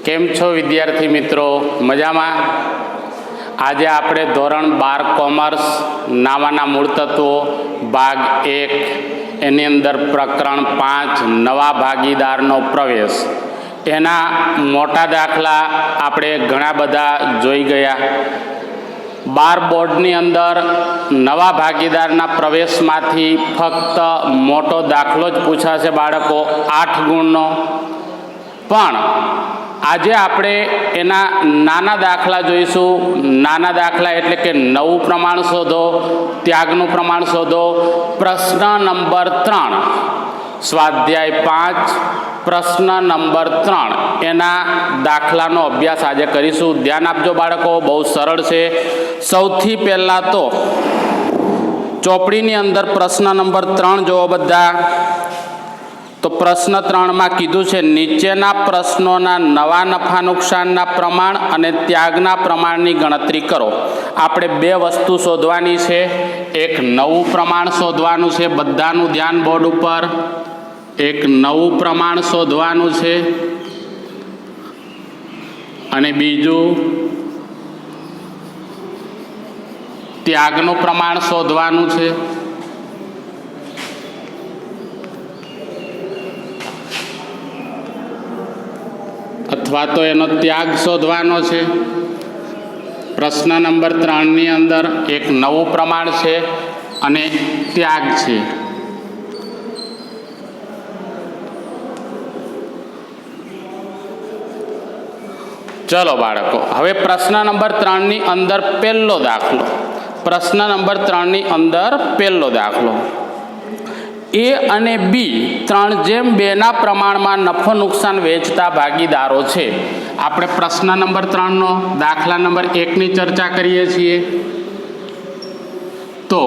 કેમ છો વિદ્યાર્થી મિત્રો? મજામાં? આજે આપણે ધોરણ 12 કોમર્સ નામાના મૂળ તત્વો ભાગ 1 એની અંદર પ્રકરણ 5 નવા ભાગીદારનો પ્રવેશ એના મોટા દાખલા આપણે ઘણા બધા જોઈ ગયા. 12 બોર્ડની અંદર નવા ભાગીદારના પ્રવેશમાંથી ફક્ત મોટો દાખલો જ પૂછાશે બાળકો, 8 ગુણનો. પણ આજે આપણે એના નાના દાખલા જોઈશું. નાના દાખલા એટલે કે નવું પ્રમાણ શોધો, ત્યાગનું પ્રમાણ શોધો. પ્રશ્ન નંબર 3 સ્વાધ્યાય 5 પ્રશ્ન નંબર 3 એના દાખલાનો અભ્યાસ આજે કરીશું. ધ્યાન આપજો બાળકો, બહુ સરળ છે. સૌથી પહેલાં તો ચોપડીની અંદર પ્રશ્ન નંબર 3 જોવો બધા. તો પ્રશ્ન 3માં કીધું છે નીચેના પ્રશ્નોના નવા નફા નુકસાનના પ્રમાણ અને ત્યાગના પ્રમાણની ગણતરી કરો. આપણે બે વસ્તુ શોધવાની છે. એક નવું પ્રમાણ શોધવાનું છે, બધાનું ધ્યાન બોર્ડ ઉપર. એક નવું પ્રમાણ શોધવાનું છે અને બીજું ત્યાગનું પ્રમાણ શોધવાનું છે. અથવા તો એનો ત્યાગ શોધવાનો છે. પ્રશ્ન નંબર 3ની અંદર એક નવું પ્રમાણ છે અને ત્યાગ છે. ચલો બાળકો, હવે પ્રશ્ન નંબર 3ની અંદર પહેલો દાખલો. પ્રશ્ન નંબર 3ની અંદર પહેલો દાખલો. એ અને બી 3:2 પ્રમાણમાં નફો નુકસાન વેચતા ભાગીદારો છે. આપણે પ્રશ્ન નંબર 3નો દાખલા નંબર 1ની ચર્ચા કરીએ છીએ. તો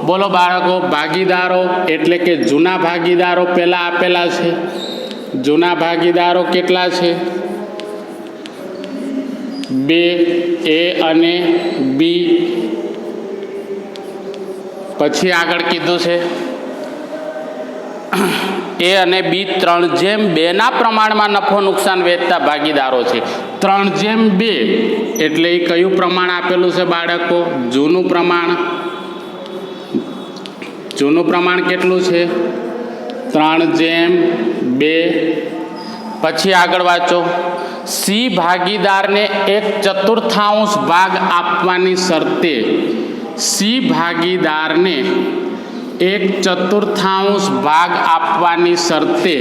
બોલો બાળકો, ભાગીદારો એટલે કે જૂના ભાગીદારો પહેલા આપેલા છે. જૂના ભાગીદારો કેટલા છે? 2, એ અને બી. પછી આગળ કીધું છે એ અને બી 3:2 પ્રમાણમાં નફો નુકસાન વેચતા ભાગીદારો છે. 3:2 એટલે એ કયું પ્રમાણ આપેલું છે બાળકો? જૂનું પ્રમાણ. જૂનું પ્રમાણ કેટલું છે? 3:2. પછી આગળ વાંચો. સી ભાગીદારને 1/4 ભાગ આપવાની શરતે સી ભાગીદારને 1/4 ભાગ આપવાની શરતે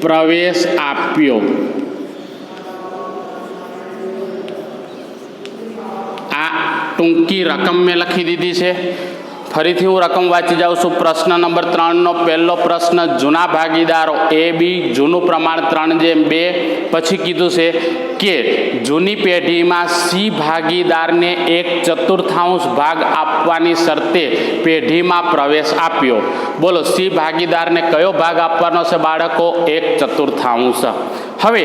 પ્રવેશ આપ્યો. આ ટૂંકી રકમ મેં લખી દીધી છે. ફરીથી હું રકમ વાંચી જાઉં છું. પ્રશ્ન નંબર 3નો પહેલો પ્રશ્ન, જૂના ભાગીદારો એ બી, જૂનું પ્રમાણ 3:2. પછી કીધું છે કે જૂની પેઢીમાં સી ભાગીદારને 1/4 ભાગ આપવાની શરતે પેઢીમાં પ્રવેશ આપ્યો. બોલો, સી ભાગીદારને કયો ભાગ આપવાનો છે બાળકો? 1/4. હવે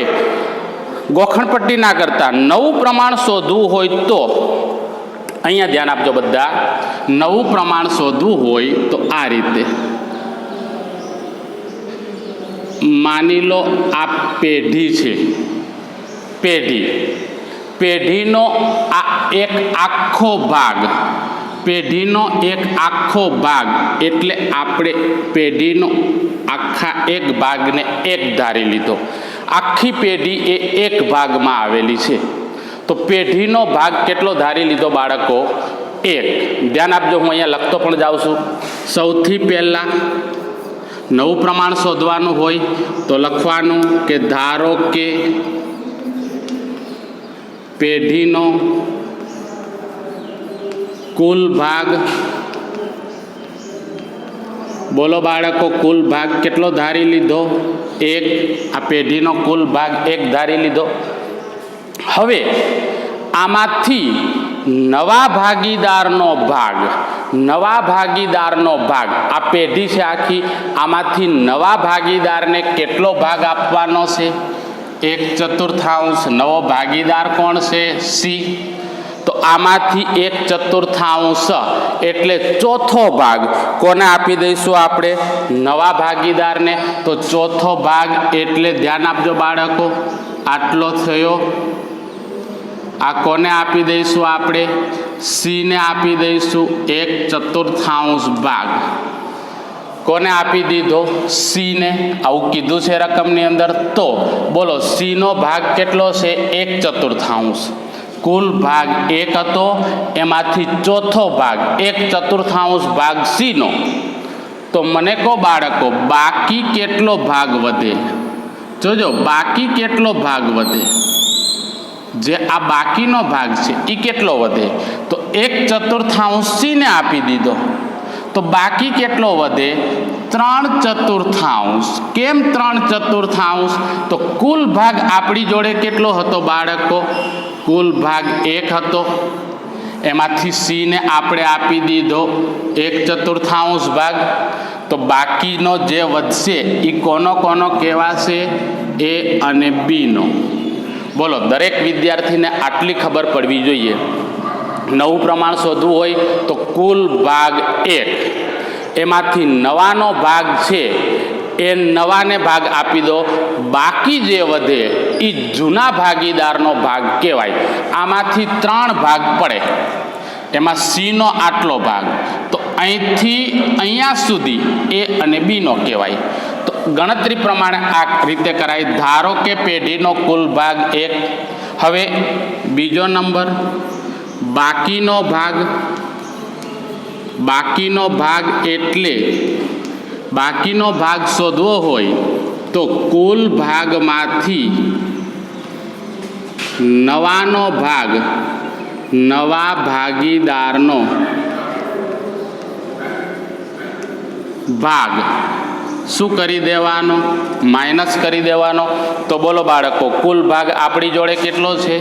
ગોખણપટ્ટી ના કરતા નવું પ્રમાણ શોધવું હોય તો અહીંયા ધ્યાન આપજો બધા. નવું પ્રમાણ શોધવું હોય તો આ રીતે માની લો આ પેઢી છે. પેઢીનો આ એક આખો ભાગ, પેઢીનો એક આખો ભાગ એટલે આપણે પેઢીનો આખા એક ભાગને એક ધારી લીધો. આખી પેઢી એ એક ભાગમાં આવેલી છે. તો પેઢીનો ભાગ કેટલો ધારી લીધો બાળકો? 1. ધ્યાન આપજો, હું અહીંયા લખતો પણ જાઉં છું. સૌથી પહેલાં નવું પ્રમાણ શોધવાનું હોય તો લખવાનું કે ધારો કે પેઢીનો કુલ ભાગ. બોલો બાળકો, કુલ ભાગ કેટલો ધારી લીધો? 1. આ પેઢીનો કુલ ભાગ 1 ધારી લીધો. હવે આમાંથી નવા ભાગીદારનો ભાગ, નવા ભાગીદારનો ભાગ, આ પેઢી છે આખી, આમાંથી નવા ભાગીદારને કેટલો ભાગ આપવાનો છે? 1/4. નવો ભાગીદાર કોણ છે? સી. તો આમાંથી 1/4 એટલે ચોથો ભાગ કોને આપી દઈશું આપણે? નવા ભાગીદારને. તો ચોથો ભાગ એટલે ધ્યાન આપજો બાળકો, આટલો થયો. આ કોને આપી દઈશું આપણે? સીને આપી દઈશું 1/4 ભાગ. કોને આપી દીધો? સીને. આવું કીધું છે રકમની અંદર. તો બોલો સીનો ભાગ કેટલો છે? 1/4. કુલ ભાગ 1 હતો, એમાંથી ચોથો ભાગ 1/4 ભાગ સીનો. તો મને કહો બાળકો, બાકી કેટલો ભાગ વધે? જોજો, બાકી કેટલો ભાગ વધે? જે આ બાકીનો ભાગ છે એ કેટલો વધે? તો 1/4 સીને આપી દીધો, તો બાકી કેટલો વધે? 3/4. કેમ 3/4? તો કુલ ભાગ આપણી જોડે કેટલો હતો બાળકો? કુલ ભાગ 1 હતો, એમાંથી સીને આપણે આપી દીધો 1/4 ભાગ. તો બાકીનો જે વધશે એ કોનો કોનો કહેવાશે? એ અને બીનો. બોલો, દરેક વિદ્યાર્થીને આટલી ખબર પડવી જોઈએ. નવું પ્રમાણ શોધવું હોય તો કુલ ભાગ 1, એમાંથી નવાનો ભાગ છે એ નવાને ભાગ આપી દો. બાકી જે વધે એ જૂના ભાગીદારનો ભાગ કહેવાય. આમાંથી 3 ભાગ પડે, એમાં સીનો આટલો ભાગ, તો અહીંથી અહીંયા સુધી એ અને બીનો કહેવાય. તો ગણતરી પ્રમાણે આ રીતે કરાય. ધારો કે પેઢીનો કુલ ભાગ 1. હવે બીજો નંબર, બાકીનો ભાગ. બાકીનો ભાગ એટલે બાકીનો ભાગ શોધવો હોય તો કુલ ભાગમાંથી નવાનો ભાગ, નવા ભાગીદારનો ભાગ શું કરી દેવાનો? માઇનસ કરી દેવાનો. તો બોલો બાળકો, કુલ ભાગ આપણી જોડે કેટલો છે?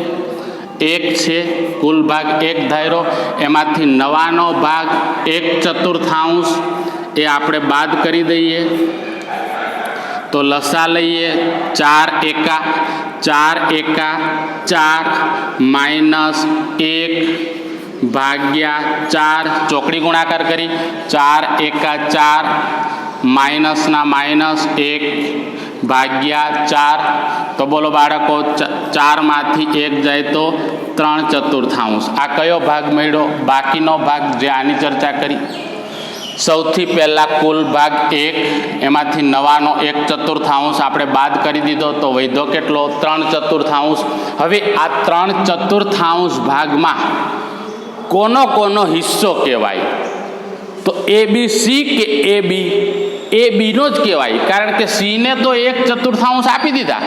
1 છે. કુલ ભાગ 1 ધાર્યો, એમાંથી નવાનો ભાગ 1/4 એ આપણે બાદ કરી દઈએ. તો લસા લઈએ. 4 એકા 4 -1 ભાગ્યા 4, ચોકડી ગુણાકાર કરી. 4 એકા 4, માઇનસના -1 ભાગ્યા 4. તો બોલો બાળકો, 4માંથી 1 જાય તો 3/4. આ કયો ભાગ મળ્યો? બાકીનો ભાગ, જે આની ચર્ચા કરી. સૌથી પહેલાં કુલ ભાગ 1, એમાંથી નવાનો 1/4 આપણે બાદ કરી દીધો, તો વધ્યો કેટલો? 3/4. હવે આ 3/4 ભાગમાં કોનો કોનો હિસ્સો કહેવાય? તો ABC કે AB? એ બીનો જ કહેવાય, કારણ કે સીને તો 1/4 આપી દીધા.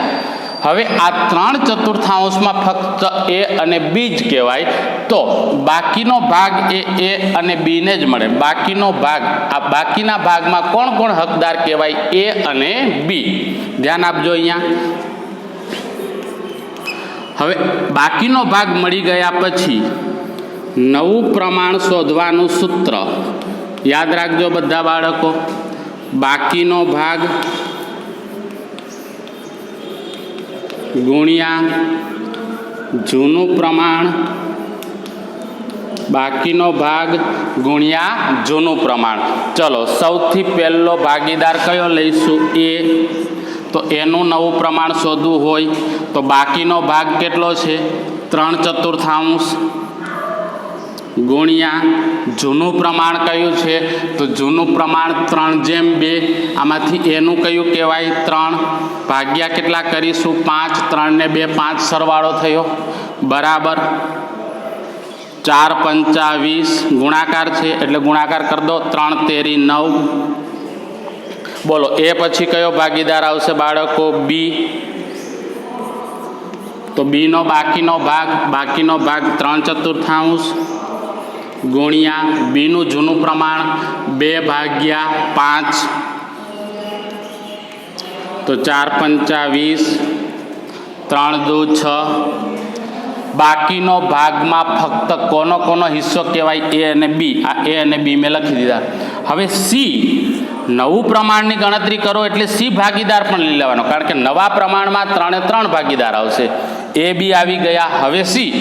હવે આ 3/4 ફક્ત એ અને બી જ કહેવાય. તો બાકીનો ભાગ એ અને બીને જ મળે. બાકીનો ભાગ, આ બાકીના ભાગમાં કોણ કોણ હકદાર કહેવાય? એ અને બી. ધ્યાન આપજો અહીંયા. હવે બાકીનો ભાગ મળી ગયા પછી નવું પ્રમાણ શોધવાનું સૂત્ર યાદ રાખજો બધા બાળકો. બાકીનો ભાગ ગુણ્યા જૂનું પ્રમાણ. બાકીનો ભાગ ગુણ્યા જૂનું પ્રમાણ. ચલો, સૌથી પહેલો ભાગીદાર કયો લઈશું? એ. તો એનું નવું પ્રમાણ શોધવું હોય તો બાકીનો ભાગ કેટલો છે? 3/4 ગુણ્યા જૂનું પ્રમાણ કયું છે? તો જૂનું પ્રમાણ 3/2. આમાંથી એનું કયું કહેવાય? 3. ભાગ્યા કેટલા કરીશું? 5. 3 ને 2 5, સરવાળો થયો બરાબર 4 × 5 = 20. ગુણાકાર છે એટલે ગુણાકાર કરી દો. 3 તેરી 9. બોલો, એ પછી કયો ભાગીદાર આવશે બાળકો? બી. તો બીનો બાકીનો ભાગ 3/4 ગુણ્યા બીનું જૂનું પ્રમાણ 2/5. તો 4 × 5 = 20, 3 × 2 = 6. બાકીનો ભાગમાં ફક્ત કોનો કોનો હિસ્સો કહેવાય? એ અને બી. આ એ અને બી મેં લખી દીધા. હવે સી, નવું પ્રમાણની ગણતરી કરો એટલે સી ભાગીદાર પણ લઈ લેવાનો, કારણ કે નવા પ્રમાણમાં 3 ભાગીદાર આવશે. એ બી આવી ગયા. હવે સી,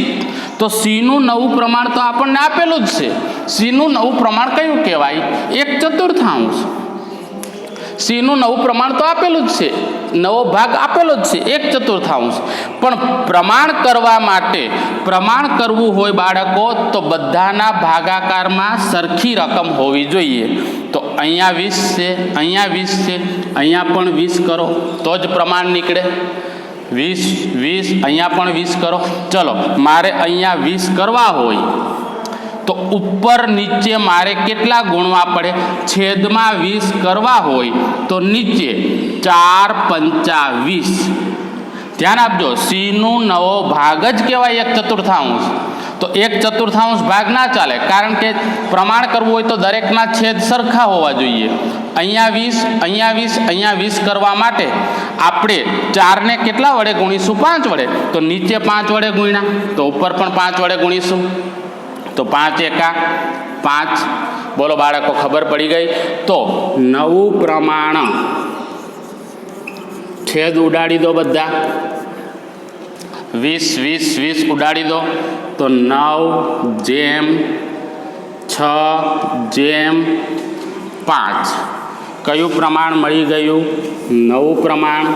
તો સીનું નવું પ્રમાણ તો આપણને આપેલું જ છે. સીનું નવું પ્રમાણ કયું કહેવાય? 1/4. સીનું નવું પ્રમાણ તો આપેલું જ છે, નવો ભાગ આપેલો જ છે 1/4, પણ પ્રમાણ કરવા માટે પ્રમાણ કરવું હોય બાળકો તો બધાના ભાગાકારમાં સરખી રકમ હોવી જોઈએ. તો અહીંયા 20 છે, અહીંયા 20 છે, અહીંયા પણ 20 કરો તો જ પ્રમાણ નીકળે. 20 20 અહીંયા પણ 20 કરો. ચલો, મારે અહીંયા 20 કરવા હોય તો ઉપર નીચે મારે કેટલા ગુણવા પડે? છેદમાં 20 કરવા હોય તો નીચે 4 પંચા 20. ધ્યાન આપજો, સીનું નવો ભાગ જ કહેવાય 1/4. તો 1/4 ભાગ ના ચાલે, કારણ કે પ્રમાણ કરવું હોય તો દરેકના છેદ સરખા હોવા જોઈએ. અહીંયા 20, અહીંયા 20, અહીંયા 20 કરવા માટે આપણે 4ને કેટલા વડે ગુણીશું? 5 વડે. તો નીચે 5 વડે ગુણ્યા તો ઉપર પણ 5 વડે ગુણીશું. તો 5 એકા 5. બોલો બાળકો, ખબર પડી ગઈ? તો નવું પ્રમાણ, છેદ ઉડાડી દો બધા, 20 20 20 ઉડાડી દો તો 9/6/5. કયું પ્રમાણ મળી ગયું? નવું પ્રમાણ.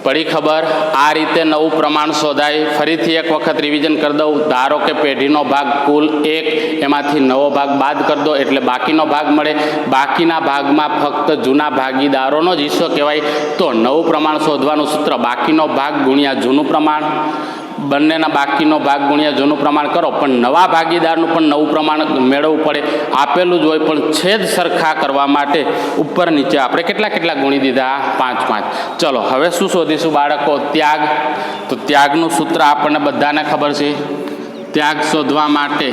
પડી ખબર? આ રીતે નવું પ્રમાણ શોધાય. ફરીથી એક વખત રિવિઝન કરી દઉં. ધારો કે પેઢીનો ભાગ કુલ 1, એમાંથી નવો ભાગ બાદ કરી દો એટલે બાકીનો ભાગ મળે. બાકીના ભાગમાં ફક્ત જૂના ભાગીદારોનો જ હિસ્સો કહેવાય. તો નવું પ્રમાણ શોધવાનું સૂત્ર બાકીનો ભાગ ગુણ્યા જૂનું પ્રમાણ. બંનેના બાકીનો ભાગ ગુણ્યા જૂનું પ્રમાણ કરો, પણ નવા ભાગીદારનું પણ નવું પ્રમાણ મેળવવું પડે. આપેલું જ હોય, પણ છેદ સરખા કરવા માટે ઉપર નીચે આપણે કેટલા ગુણી દીધા? 5 5. ચલો, હવે શું શોધીશું બાળકો? ત્યાગ. તો ત્યાગનું સૂત્ર આપણને બધાને ખબર છે. ત્યાગ શોધવા માટે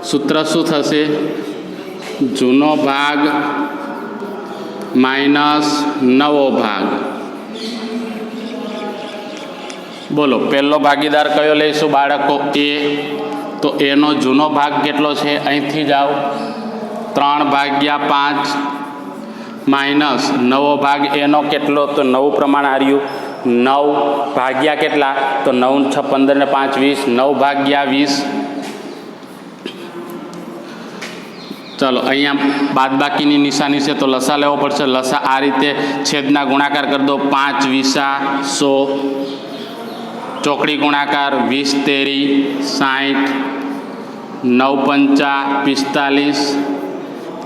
સૂત્ર શું થશે? જૂનો ભાગ માઇનસ નવો ભાગ. બોલો, પહેલો ભાગીદાર કયો લઈશું બાળકો? એ. તો એનો જૂનો ભાગ કેટલો છે? અહીંથી જાઓ, 3/5 માઇનસ નવો ભાગ એનો કેટલો? તો નવું પ્રમાણ આવ્યું 9 ભાગ્યા કેટલા? તો 9 6 15 ને 5 20. 9/20. ચલો, અહીંયા બાદબાકીની નિશાની છે તો લસા લેવો પડશે. લસા આ રીતે છેદના ગુણાકાર કરી દો. 5 20 100. ચોકડી ગુણાકાર 20 તેરી 60. 9 પંચા 45.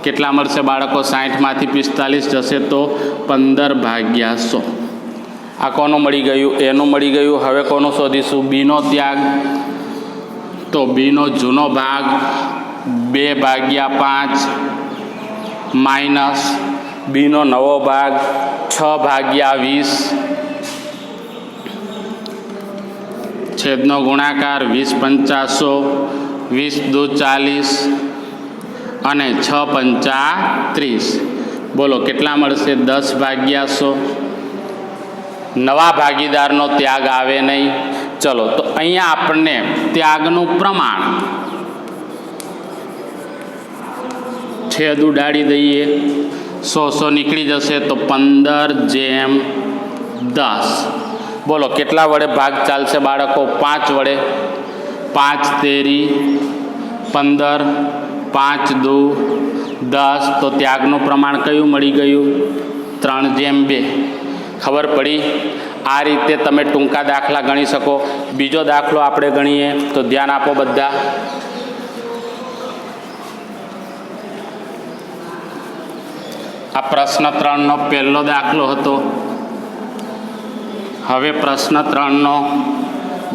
કેટલા મળશે બાળકો? 60માંથી 45 જશે તો 15/100. આ કોનું મળી ગયું? એનું મળી ગયું. હવે કોનું શોધીશું? બીનો ત્યાગ. તો બીનો જૂનો ભાગ 2/5 માઇનસ બીનો નવો ભાગ 6/20. છેદનો ગુણાકાર 20 પંચા 100, 20 દુ 40 અને 6 પંચા 30. બોલો કેટલા મળશે? 10/100. નવા ભાગીદારનો ત્યાગ આવે નહીં. ચલો, તો અહીંયા આપણને ત્યાગનું પ્રમાણ છેદ ઉડાડી દઈએ. 100 નીકળી જશે તો 15/10. બોલો કેટલા વડે ભાગ ચાલશે બાળકો? 5 વડે. 5 તેરી 15, 5 દુ 10. તો ત્યાગનું પ્રમાણ કયું મળી ગયું? 3/2. ખબર પડી? આ રીતે તમે ટૂંકા દાખલા ગણી શકો. બીજો દાખલો આપણે ગણીએ તો ધ્યાન આપો બધા. આ પ્રશ્ન 3નો પહેલો દાખલો હતો. હવે પ્રશ્ન 3નો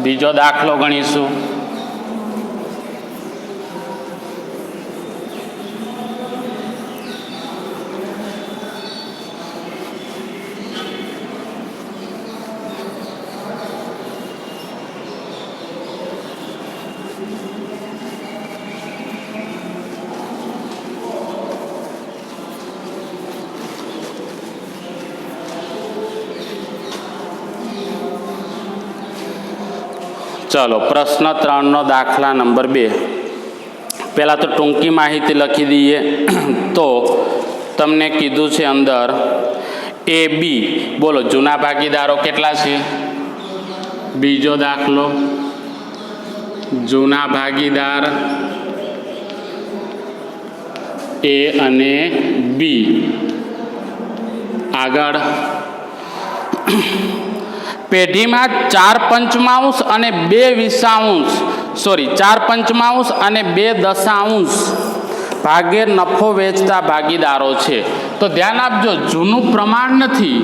બીજો દાખલો ગણીશું. ચલો, પ્રશ્ન 3નો દાખલા નંબર 2. પહેલાં તો ટૂંકી માહિતી લખી દઈએ. તો તમને કીધું છે અંદર એ બી. બોલો જૂના ભાગીદારો કેટલા છે? બીજો દાખલો, જૂના ભાગીદાર એ અને બી. આગળ પેઢીમાં 4/5 અને 4/5 અને 2/10 ભાગે નફો વેચતા ભાગીદારો છે. તો ધ્યાન આપજો, જૂનું પ્રમાણ નથી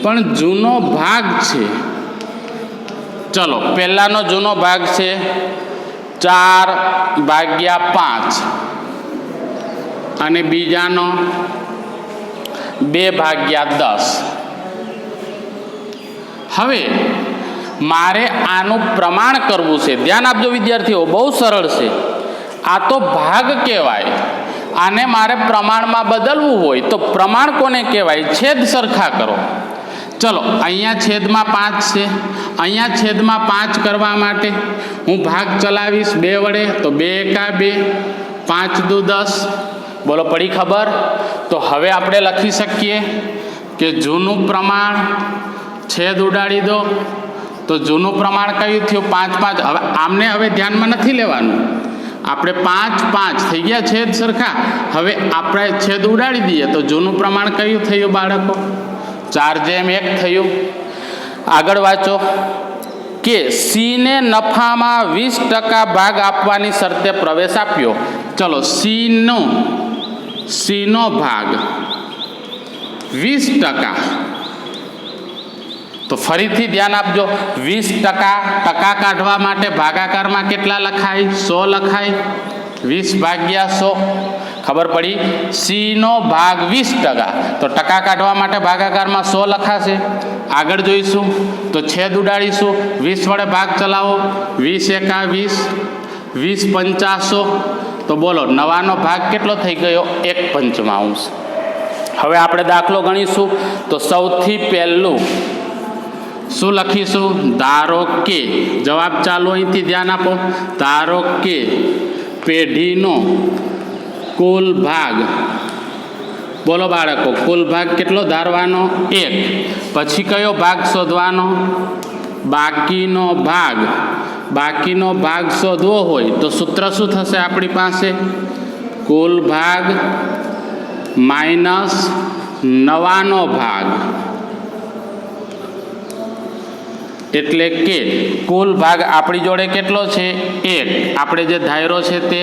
પણ જૂનો ભાગ છે. ચલો, પહેલાનો જૂનો ભાગ છે 4/5 અને બીજાનો 2/10. હવે મારે આનું પ્રમાણ કરવું છે. ધ્યાન આપજો વિદ્યાર્થીઓ, બહુ સરળ છે. આ તો ભાગ કહેવાય. આને મારે પ્રમાણમાં બદલવું હોય તો પ્રમાણ કોને કહેવાય? છેદ સરખા કરો. ચલો, અહીંયા છેદમાં 5 છે. અહીંયા છેદમાં 5 કરવા માટે હું ભાગ ચલાવીશ 2 વડે. તો 2 એકા 2, 5 દુ 10. બોલો, પડી ખબર? તો હવે આપણે લખી શકીએ કે જૂનું પ્રમાણ, છેદ ઉડાડી દો તો જૂનું પ્રમાણ કયું થયું? 5/5. હવે આમને હવે ધ્યાનમાં નથી લેવાનું. આપણે 5/5 થઈ ગયા છેદ સરખા. હવે આપણે છેદ ઉડાડી દઈએ તો જૂનું પ્રમાણ કયું થયું બાળકો? 4/1 થયું. આગળ વાંચો કે સીને નફામાં 20% ભાગ આપવાની શરતે પ્રવેશ આપ્યો. ચલો, સીનો ભાગ 20%. તો ફરીથી ધ્યાન આપજો, 20% ટકા કાઢવા માટે ભાગાકારમાં કેટલા લખાય? 100 લખાય. 20/100. ખબર પડી? સીનો ભાગ 20%. તો ટકા કાઢવા માટે ભાગાકારમાં 100 લખાશે. આગળ જોઈશું તો છેદ ઉડાડીશું. 20 વડે ભાગ ચલાવો. 20 એકા 20, 20/50. તો બોલો, નવાનો ભાગ કેટલો થઈ ગયો? 1/5. હવે આપણે દાખલો ગણીશું. તો સૌથી પહેલું શું લખીશું? ધારો કે, જવાબ ચાલો અહીંથી ધ્યાન આપો. ધારો કે પેઢીનો કુલ ભાગ, બોલો બાળકો, કુલ ભાગ કેટલો ધારવાનો? 1. પછી કયો ભાગ શોધવાનો? બાકીનો ભાગ. બાકીનો ભાગ શોધવો હોય તો સૂત્ર શું થશે આપણી પાસે? કુલ ભાગ માઇનસ નવાનો ભાગ. એટલે કે કુલ ભાગ આપણી જોડે કેટલો છે? 1. આપણે જે ધાર્યો છે તે,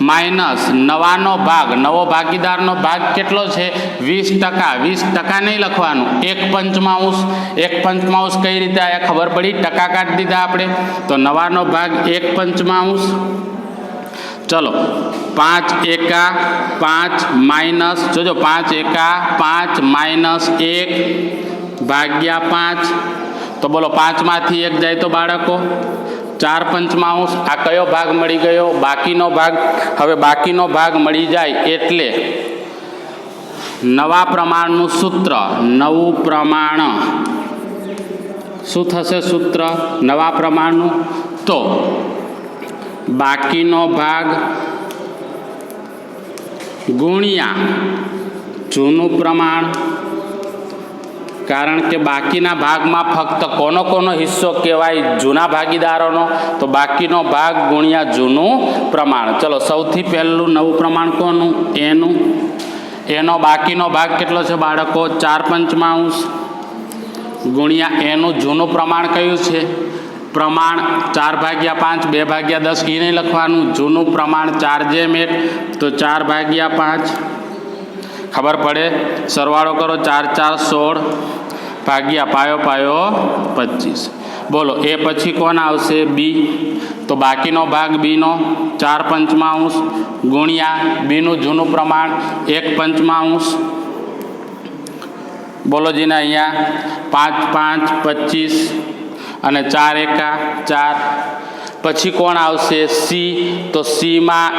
માઇનસ નવાનો ભાગ, નવો ભાગીદારનો ભાગ કેટલો છે? 20%. 20% નહીં લખવાનું, 1/5. 1/5 કઈ રીતે આયા ખબર પડી? ટકા કાઢી દીધા આપણે. તો નવાનો ભાગ 1/5. ચલો, 5 એકા 5 માઇનસ, જોજો, 5 એકા 5 માઇનસ 1/5. તો બોલો, 5માંથી 1 જાય તો બાળકો 4/5. આ કયો ભાગ મળી ગયો? બાકીનો ભાગ. હવે બાકીનો ભાગ મળી જાય એટલે નવા પ્રમાણનું સૂત્ર, નવું પ્રમાણ શું થશે? સૂત્ર નવા પ્રમાણનું. તો બાકીનો ભાગ ગુણ્યા જૂનું પ્રમાણ. કારણ કે બાકીના ભાગમાં ફક્ત કોનો હિસ્સો કહેવાય? જૂના ભાગીદારોનો. તો બાકીનો ભાગ ગુણ્યા જૂનું પ્રમાણ. ચલો, સૌથી પહેલું નવું પ્રમાણ કોનું? એનું. એનો બાકીનો ભાગ કેટલો છે બાળકો? 4/5 ગુણ્યા એનું જૂનું પ્રમાણ કયું છે? પ્રમાણ 4/5, 2/10 એ નહીં લખવાનું. જૂનું પ્રમાણ 4/1, તો 4/5. ખબર પડે? સરવાળો કરો. 4 4 16 ભાગ્યા પાયો 25. બોલો, એ પછી કોણ આવશે? બી. તો બાકીનો ભાગ બીનો 4/5 ગુણ્યા બીનું જૂનું પ્રમાણ 1/5. બોલો જીને, અહીંયા 5 5 25 અને 4 એકા 4. પછી કોણ આવશે? સી. તો સીમાં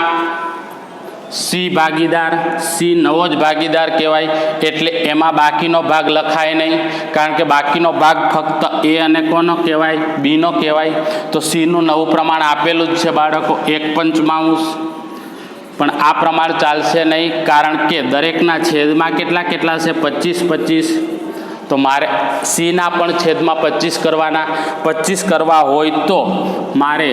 સી ભાગીદાર, સી નવો જ ભાગીદાર કહેવાય. એટલે એમાં બાકીનો ભાગ લખાય નહીં, કારણ કે બાકીનો ભાગ ફક્ત એ અને કોનો કહેવાય? બીનો કહેવાય. તો સીનું નવું પ્રમાણ આપેલું જ છે બાળકો, 1/5. પણ આ પ્રમાણ ચાલશે નહીં, કારણ કે દરેકના છેદમાં કેટલા છે? 25 25. તો મારે સીના પણ છેદમાં 25 કરવાના. 25 કરવા હોય તો મારે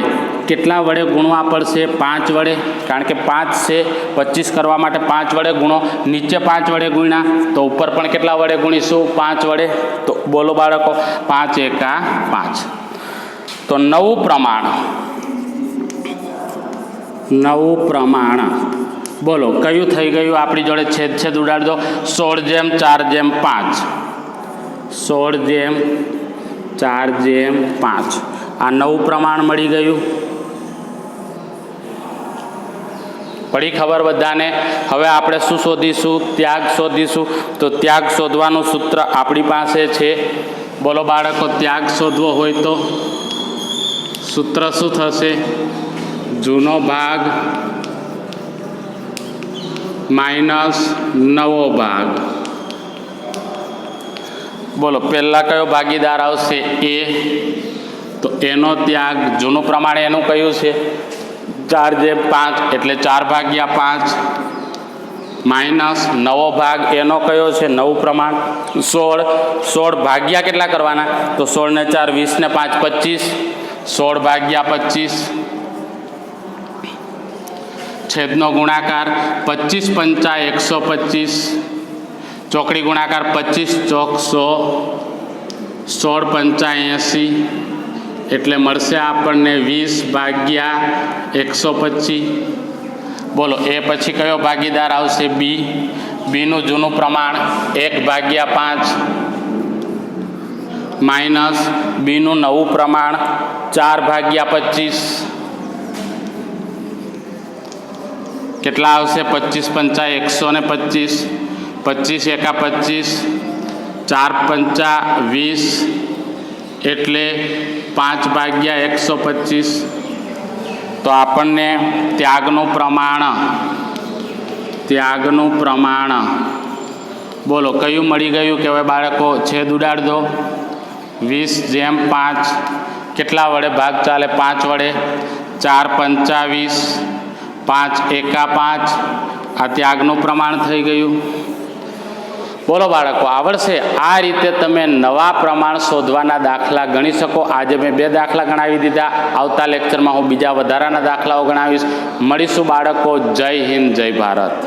કેટલા વડે ગુણવા પડશે? 5 વડે, કારણ કે 5 છે. 25 કરવા માટે 5 વડે ગુણો. નીચે 5 વડે ગુણ્યા તો ઉપર પણ કેટલા વડે ગુણીશું? 5 વડે. તો બોલો બાળકો, 5 એકા 5. તો નવું પ્રમાણ બોલો કયું થઈ ગયું આપણી જોડે? છેદ ઉડાડી દો. 16:4:5. 16:4:5. આ નવું પ્રમાણ મળી ગયું. પડી ખબર બધાને? હવે આપણે શું શોધીશું? ત્યાગ શોધીશું. તો ત્યાગ શોધવાનું સૂત્ર આપણી પાસે છે. બોલો બાળકો, ત્યાગ શોધવો હોય તો સૂત્ર શું થશે? જૂનો ભાગ માઇનસ નવો ભાગ. બોલો પહેલાં કયો ભાગીદાર આવશે? એ. તો એનો ત્યાગ, જૂનું પ્રમાણ એનું કયું છે? 4/5 એટલે 4/5 માઇનસ નવો ભાગ એનો કયો છે? નવું પ્રમાણ 16 ભાગ્યા કેટલા કરવાના? તો 16 ને 4 20 ને 5 25. 16/25 છેદનો ગુણાકાર 25 × 5 125. ચોકડી ગુણાકાર 25 ચોક 100. 16 × 5 80 એટલે મળશે આપણને 20/125. બોલો એ પછી કયો ભાગીદાર આવશે? બી. બીનું જૂનું પ્રમાણ 1/5 માઇનસ બીનું નવું પ્રમાણ 4/25. કેટલા આવશે? 25 × 5 125. 25 એકા 25. 4 × 5 20 એટલે 5/125. તો આપણને ત્યાગનું પ્રમાણ બોલો કયું મળી ગયું? કે હવે બાળકો છેદ ઉડાડ દો. 20/5 કેટલા વડે ભાગ ચાલે? 5 વડે. 4 × 5 20. 5 એકા 5. આ ત્યાગનું પ્રમાણ થઈ ગયું. બોલો બાળકો, આવડશે? આ રીતે તમે નવા પ્રમાણ શોધવાના દાખલા ગણી શકો. આજે મેં 2 દાખલા ગણાવી દીધા. આવતા લેક્ચરમાં હું બીજા વધારાના દાખલાઓ ગણાવીશ. મળીશું બાળકો. જય હિન્દ, જય ભારત.